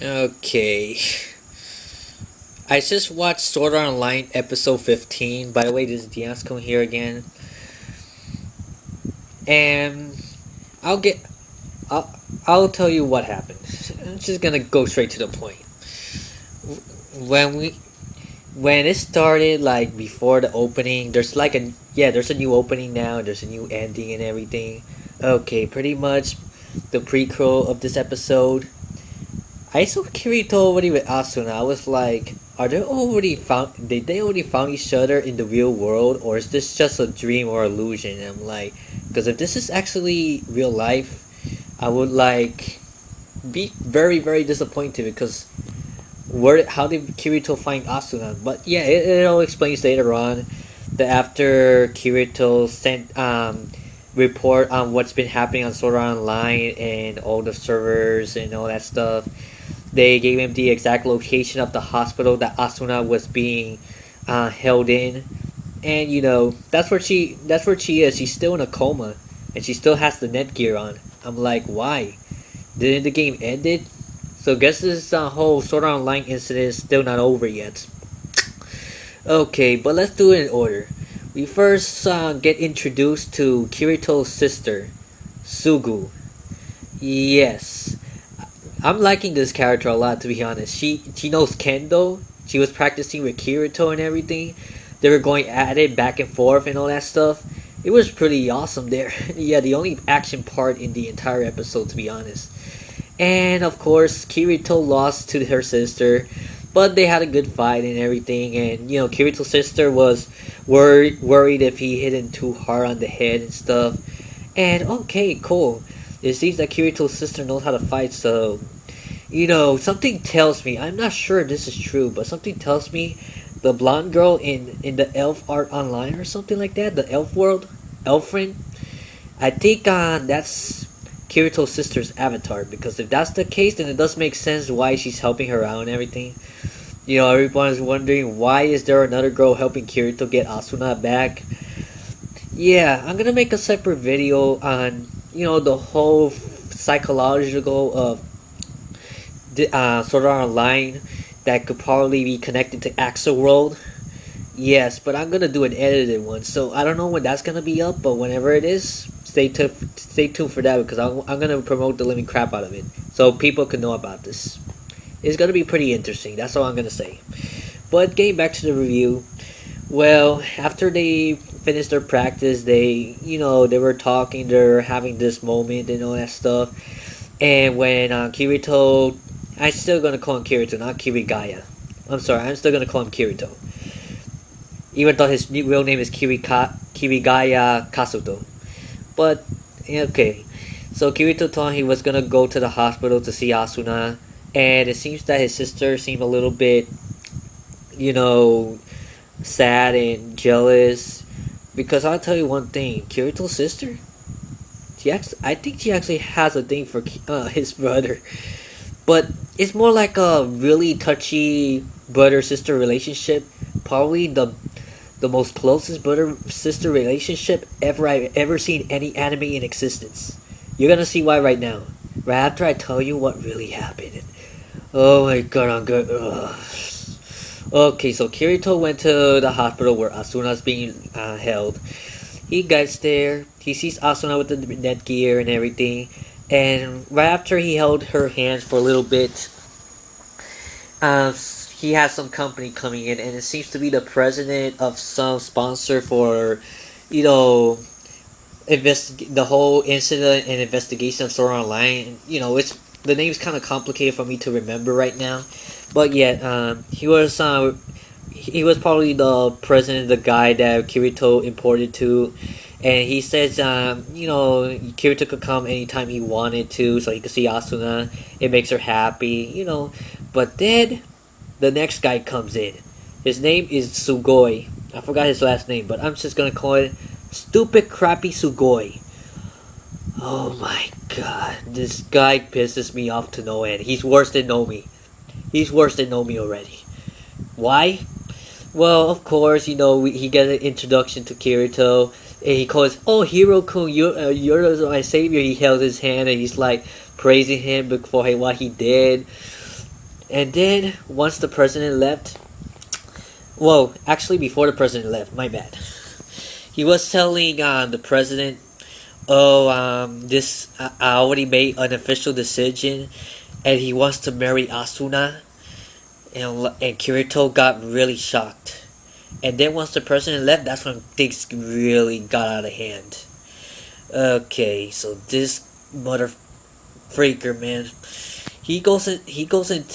Okay. I just watched Sword Art Online episode 15. By the way, this is Denoxkun here again. And I'll get I'll, I'll tell you what happened. I'm just gonna go straight to the point. When we when it started, like before the opening, there's a new opening now, there's a new ending and everything. Okay, pretty much the prequel of this episode. I saw Kirito already with Asuna. I was like, did they already found each other in the real world, or is this just a dream or illusion? And I'm like, because if this is actually real life, I would like be very very disappointed because how did Kirito find Asuna? But yeah, it all explains later on that after Kirito sent report on what's been happening on Sword Art Online and all the servers and all that stuff. They gave him the exact location of the hospital that Asuna was being held in, and that's where she is. She's still in a coma, and she still has the netgear on. I'm like, why? Didn't the game ended? So guess this whole Sword Art Online incident is still not over yet. Okay, but let's do it in order. We first get introduced to Kirito's sister, Sugu. Yes, I'm liking this character a lot, to be honest. She knows kendo. She was practicing with Kirito and everything. They were going at it back and forth and all that stuff. It was pretty awesome there. Yeah, the only action part in the entire episode, to be honest. And of course, Kirito lost to her sister, but they had a good fight and everything. And Kirito's sister was worried if he hit him too hard on the head and stuff. And okay, cool. It seems that Kirito's sister knows how to fight, so something tells me, I'm not sure if this is true, but something tells me the blonde girl in the elf art online or something like that, the elf world, Elfrin, I think that's Kirito's sister's avatar, because if that's the case, then it does make sense why she's helping her out and everything. Everyone is wondering, why is there another girl helping Kirito get Asuna back? Yeah, I'm gonna make a separate video on the whole psychological of Sword Art Online that could probably be connected to Axel World. Yes, but I'm gonna do an edited one, so I don't know when that's gonna be up, but whenever it is, stay tuned for that, because I'm gonna promote the living crap out of it, so people can know about this. It's gonna be pretty interesting. That's all I'm gonna say. But getting back to the review, well, after they finished their practice, they were talking, they're having this moment and all that stuff, and when Kirito, I'm still gonna call him Kirito, not Kirigaya. I'm sorry, I'm still gonna call him Kirito. Even though his real name is Kirigaya Kasuto. But, okay. So Kirito told him he was gonna go to the hospital to see Asuna, and it seems that his sister seemed a little bit, sad and jealous. Because I'll tell you one thing, Kirito's sister, I think she actually has a thing for his brother. But it's more like a really touchy brother-sister relationship. Probably the most closest brother-sister relationship I've ever seen any anime in existence. You're gonna see why right now. Right after I tell you what really happened. Oh my god, I'm good. Ugh. Okay, so Kirito went to the hospital where Asuna's being held. He gets there. He sees Asuna with the netgear and everything. And right after he held her hands for a little bit, he has some company coming in, and it seems to be the president of some sponsor for, the whole incident and investigation of Sword Art Online. It's the name's kind of complicated for me to remember right now, but yeah, he was probably the president, the guy that Kirito imported to. And he says, Kirito could come anytime he wanted to, so he could see Asuna. It makes her happy. But then, the next guy comes in. His name is Sugoi. I forgot his last name, but I'm just gonna call it Stupid Crappy Sugoi. Oh my god, this guy pisses me off to no end. He's worse than Nomi. He's worse than Nomi already. Why? Well, of course, he gets an introduction to Kirito, and he calls, "Oh, Hiro-kun, you're my savior." He held his hand, and he's like praising him for what he did. And then once the president left, well, actually before the president left, my bad. He was telling the president, "Oh, this I already made an official decision, and he wants to marry Asuna." And Kirito got really shocked. And then once the president left, that's when things really got out of hand. Okay, so this mother freaker, man, he goes and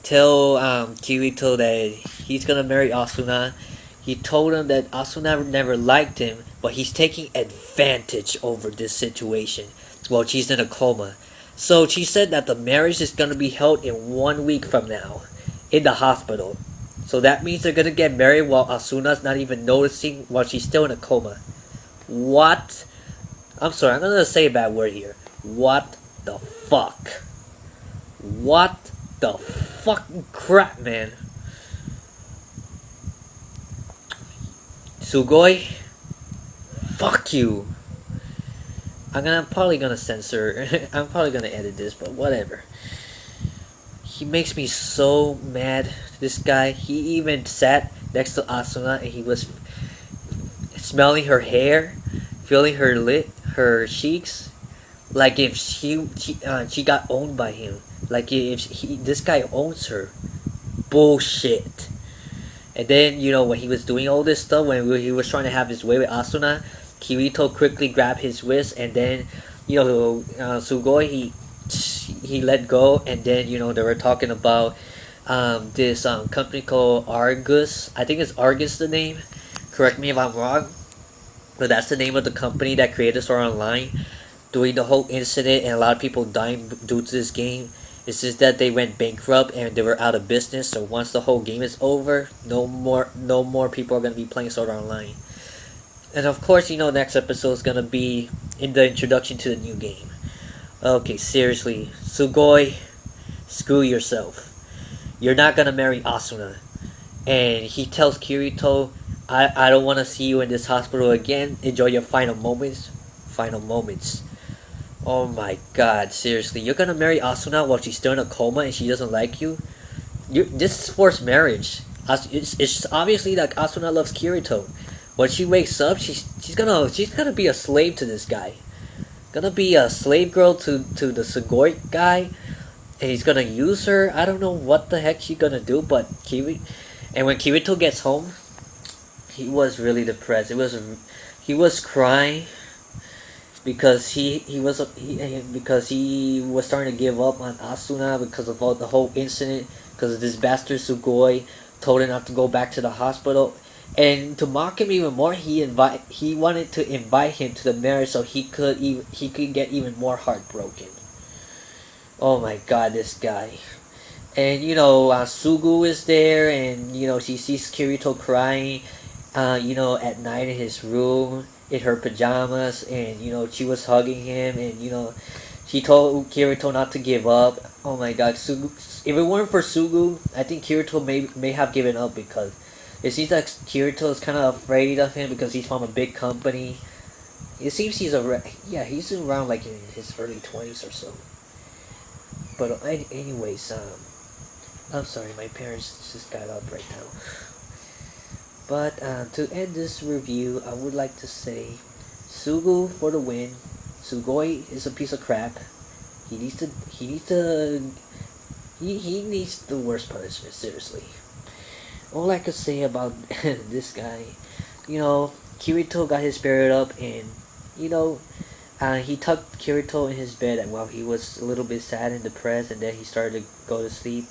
tell Kirito that he's gonna marry Asuna. He told him that Asuna never liked him, but he's taking advantage over this situation while she's in a coma. So she said that the marriage is gonna be held in 1 week from now, in the hospital. So that means they're gonna get married while Asuna's not even noticing while she's still in a coma. What? I'm sorry, I'm gonna say a bad word here. What the fuck? What the fucking crap, man? Sugoi, fuck you. I'm probably gonna censor. I'm probably gonna edit this, but whatever. He makes me so mad. This guy. He even sat next to Asuna and he was smelling her hair, feeling her cheeks, like if she got owned by him. Like if this guy owns her. Bullshit. And then, when he was doing all this stuff, when he was trying to have his way with Asuna, Kirito quickly grabbed his wrist, and then, Sugoi, he let go, and then, they were talking about this company called Argus. I think it's Argus the name. Correct me if I'm wrong. But that's the name of the company that created Sword Online. During the whole incident, and a lot of people dying due to this game. It's just that they went bankrupt and they were out of business. So once the whole game is over, no more people are gonna be playing Sword Art Online. And of course, next episode is gonna be in the introduction to the new game. Okay, seriously, Sugoi, screw yourself. You're not gonna marry Asuna. And he tells Kirito, I don't want to see you in this hospital again. Enjoy your final moments. Final moments. Oh my god, seriously, you're gonna marry Asuna while she's still in a coma and she doesn't like you? This is forced marriage. It's obviously that Asuna loves Kirito. When she wakes up, she's gonna be a slave to this guy. Gonna be a slave girl to the Sugoi guy, and he's gonna use her. I don't know what the heck she's gonna do, but and when Kirito gets home, he was really depressed. He was crying. Because he was starting to give up on Asuna because of the whole incident, because this bastard Sugoi told him not to go back to the hospital, and to mock him even more, he wanted to invite him to the marriage so he could get even more heartbroken. Oh my god, this guy. And Sugu is there, and she sees Kirito crying, at night in his room, in her pajamas, and she was hugging him, and she told Kirito not to give up. Oh my god, Sugu, if it weren't for Sugu, I think Kirito may have given up, because it seems like Kirito is kind of afraid of him because he's from a big company. It seems he's around like in his early 20s or so. But anyways, I'm sorry, my parents just got up right now. But to end this review, I would like to say, Sugu for the win. Sugoi is a piece of crap. He needs the worst punishment. Seriously. All I could say about this guy, Kirito got his spirit up, and he tucked Kirito in his bed while he was a little bit sad and depressed, and then he started to go to sleep.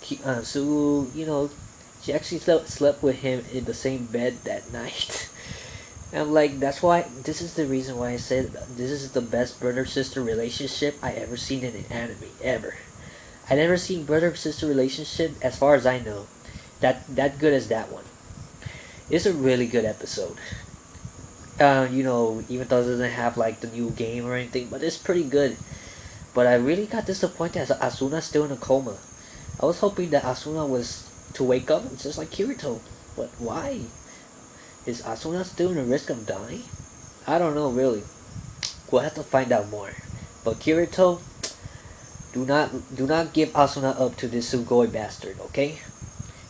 Sugu, she actually slept with him in the same bed that night. And I'm like, this is the reason why I said this is the best brother-sister relationship I ever seen in an anime, ever. I never seen brother-sister relationship, as far as I know, that good as that one. It's a really good episode. Even though it doesn't have like the new game or anything, but it's pretty good. But I really got disappointed as Asuna's still in a coma. I was hoping that Asuna was to wake up, it's just like Kirito. But why? Is Asuna still in the risk of dying? I don't know, really. We'll have to find out more. But Kirito, Do not give Asuna up to this Sugoi bastard, okay?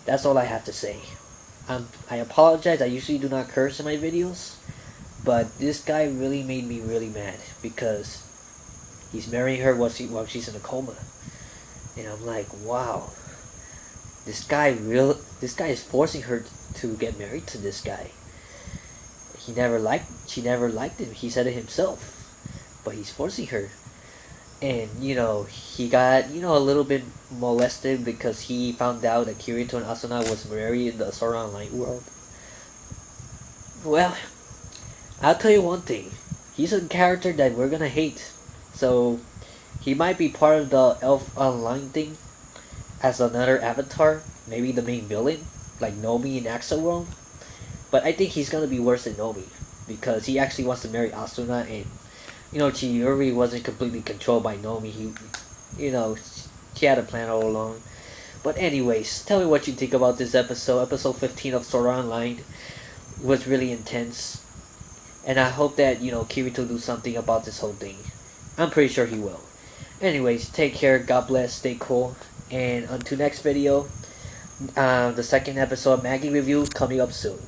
That's all I have to say. I apologize, I usually do not curse in my videos, but this guy really made me really mad because he's marrying her while she's in a coma. And I'm like, wow. This guy is forcing her to get married to this guy. She never liked him. He said it himself. But he's forcing her. And, he got, a little bit molested because he found out that Kirito and Asuna was married in the Sword Art Online world. Well, I'll tell you one thing. He's a character that we're gonna hate. So, he might be part of the Elf Online thing as another avatar. Maybe the main villain, like Nomi in Axel World. But I think he's gonna be worse than Nomi. Because he actually wants to marry Asuna and Chiyuri wasn't completely controlled by Nomi. She had a plan all along. But anyways, tell me what you think about this episode. Episode 15 of Sword Art Online was really intense. And I hope that, Kirito do something about this whole thing. I'm pretty sure he will. Anyways, take care, God bless, stay cool. And until next video, the second episode of Maggie review coming up soon.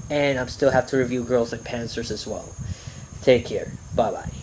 And I still have to review Girls and Panzers as well. Take care. Bye bye.